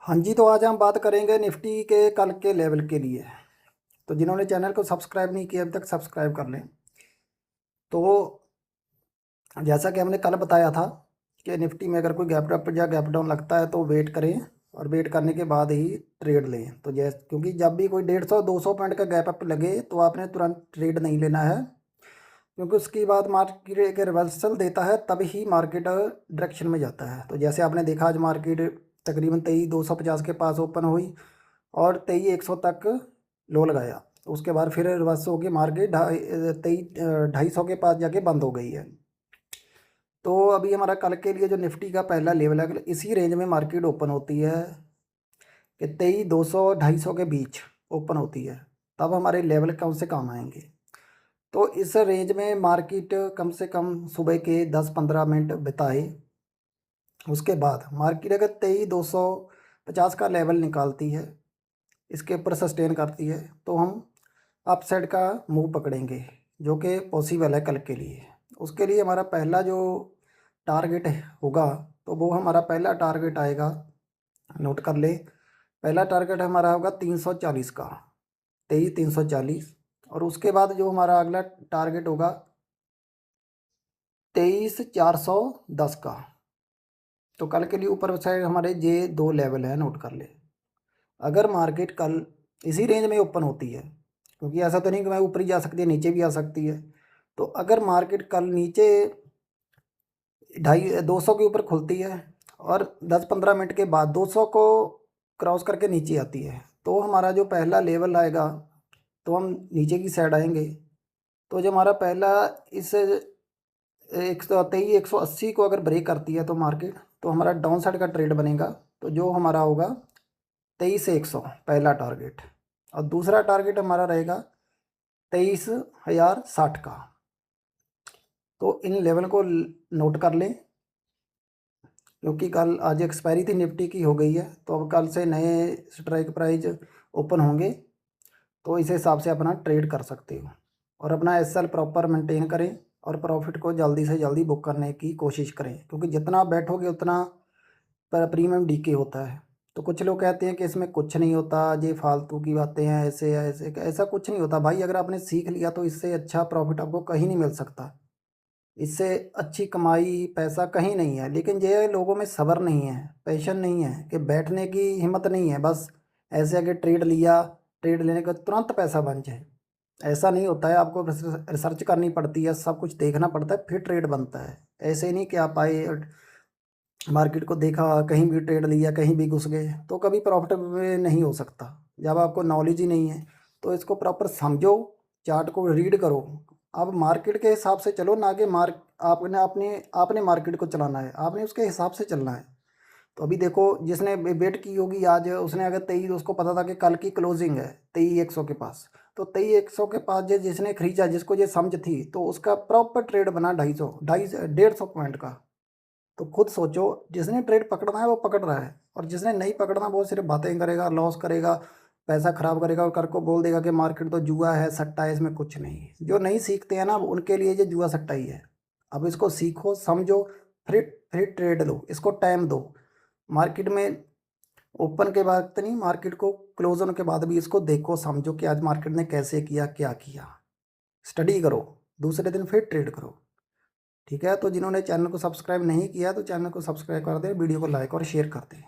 हाँ जी, तो आज हम बात करेंगे निफ्टी के कल के लेवल के लिए। तो जिन्होंने चैनल को सब्सक्राइब नहीं किया अभी तक सब्सक्राइब कर लें। तो जैसा कि हमने कल बताया था कि निफ्टी में अगर कोई गैप अप या गैप डाउन लगता है तो वेट करें और वेट करने के बाद ही ट्रेड लें। तो जैसे क्योंकि जब भी कोई 150-200 पॉइंट का गैप अप लगे तो आपने तुरंत ट्रेड नहीं लेना है, क्योंकि उसके बाद मार्केट एक रिवर्सल देता है तब ही मार्केट डायरेक्शन में जाता है। तो जैसे आपने देखा आज मार्केट तकरीबन 23,250 के पास ओपन हुई और 23,100 तक लो लगाया। तो उसके बाद फिर रिवर्स होकर मार्केट 2,250 के पास जाके बंद हो गई है। तो अभी हमारा कल के लिए जो निफ्टी का पहला लेवल है, इसी रेंज में मार्केट ओपन होती है कि 23,200-250 के बीच ओपन होती है, तब हमारे लेवल कम से कम आएंगे। तो इस रेंज में मार्केट कम से कम सुबह के 10-15 मिनट बिताए। उसके बाद मार्केट अगर 23,250 का लेवल निकालती है, इसके ऊपर सस्टेन करती है, तो हम अप साइड का मूव पकड़ेंगे, जो कि पॉसिबल है कल के लिए। उसके लिए हमारा पहला जो टारगेट होगा, तो वो हमारा पहला टारगेट आएगा, नोट कर ले। पहला टारगेट हमारा होगा 340 का, 23,340। और उसके बाद जो हमारा अगला टारगेट होगा 23,410 का। तो कल के लिए ऊपर साइड हमारे ये दो लेवल है, नोट कर ले। अगर मार्केट कल इसी रेंज में ओपन होती है, क्योंकि ऐसा तो नहीं कि मैं ऊपर ही जा सकती है, नीचे भी आ सकती है। तो अगर मार्केट कल नीचे 250 के ऊपर खुलती है और 10-15 मिनट के बाद 200 को क्रॉस करके नीचे आती है, तो हमारा जो पहला लेवल आएगा, तो हम नीचे की साइड आएंगे। तो जो हमारा पहला इस 180 को अगर ब्रेक करती है तो मार्केट, तो हमारा डाउन साइड का ट्रेड बनेगा। तो जो हमारा होगा 23,100 पहला टारगेट, और दूसरा टारगेट हमारा रहेगा 23,060 का। तो इन लेवल को नोट कर लें, क्योंकि कल आज एक्सपायरी थी निफ्टी की, हो गई है। तो अब कल से नए स्ट्राइक प्राइस ओपन होंगे, तो इस हिसाब से अपना ट्रेड कर सकते हो और अपना एसएल प्रॉपर मेंटेन करें और प्रॉफिट को जल्दी से जल्दी बुक करने की कोशिश करें, क्योंकि जितना आप बैठोगे उतना प्रीमियम डीके होता है। तो कुछ लोग कहते हैं कि इसमें कुछ नहीं होता, ये फालतू की बातें हैं, ऐसे है ऐसे, ऐसा कुछ नहीं होता भाई। अगर आपने सीख लिया तो इससे अच्छा प्रॉफिट आपको कहीं नहीं मिल सकता, इससे अच्छी कमाई पैसा कहीं नहीं है। लेकिन ये लोगों में सब्र नहीं है, पैशन नहीं है, कि बैठने की हिम्मत नहीं है, बस ऐसे आगे ट्रेड लिया, ट्रेड लेने का तुरंत पैसा बन जाए। ऐसा नहीं होता है, आपको रिसर्च करनी पड़ती है, सब कुछ देखना पड़ता है, फिर ट्रेड बनता है। ऐसे नहीं कि आप आए और मार्केट को देखा, कहीं भी ट्रेड लिया, कहीं भी घुस गए, तो कभी प्रॉफिट में नहीं हो सकता जब आपको नॉलेज ही नहीं है। तो इसको प्रॉपर समझो, चार्ट को रीड करो। अब मार्केट के हिसाब से चलो, ना कि आपने आपने आपने मार्केट को चलाना है, आपने उसके हिसाब से चलना है। तो अभी देखो, जिसने वेट की होगी आज, उसने अगर 23, उसको पता था कि कल की क्लोजिंग है 23,100 के पास, तो 23,100 के पास जो जिसने खरीदा, जिसको ये समझ थी, तो उसका प्रॉपर ट्रेड बना 150 150 का। तो खुद सोचो, जिसने ट्रेड पकड़ना है वो पकड़ रहा है, और जिसने नहीं पकड़ना वो सिर्फ बातें करेगा, लॉस करेगा, पैसा खराब करेगा, और कर को बोल देगा कि मार्केट तो जुआ है, सट्टा है, इसमें कुछ नहीं है। जो नहीं सीखते हैं ना, उनके लिए ये जुआ सट्टा ही है। अब इसको सीखो, समझो, फिर फिर ट्रेड लो, इसको टाइम दो। मार्केट में ओपन के बाद तो नहीं, मार्केट को क्लोज होने के बाद भी इसको देखो, समझो कि आज मार्केट ने कैसे किया, क्या किया, स्टडी करो, दूसरे दिन फिर ट्रेड करो। ठीक है, तो जिन्होंने चैनल को सब्सक्राइब नहीं किया तो चैनल को सब्सक्राइब कर दें, वीडियो को लाइक और शेयर कर दें।